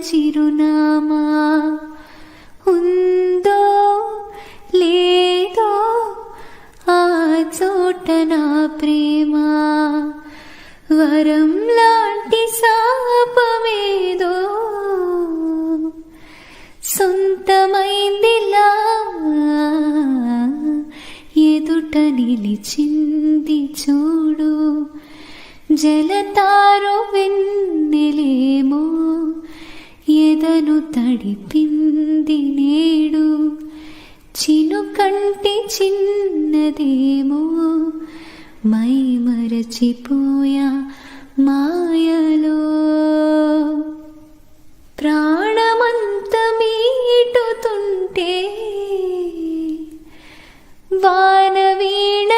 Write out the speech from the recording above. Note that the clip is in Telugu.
చిరునామా ఉందో లేదో ఆ చోట నా ప్రేమ వరం లాంటి శాపమేదో సొంతమైందిలా ఎదుట నిలిచింది చూడు జలతారు వెన్నెలేమో ఎదను తడిపింది నేడు చినుకంటి చిన్నదేమో మై మరచిపోయా మాయలో ప్రాణమంత మీటుతుంటే వాన వీణ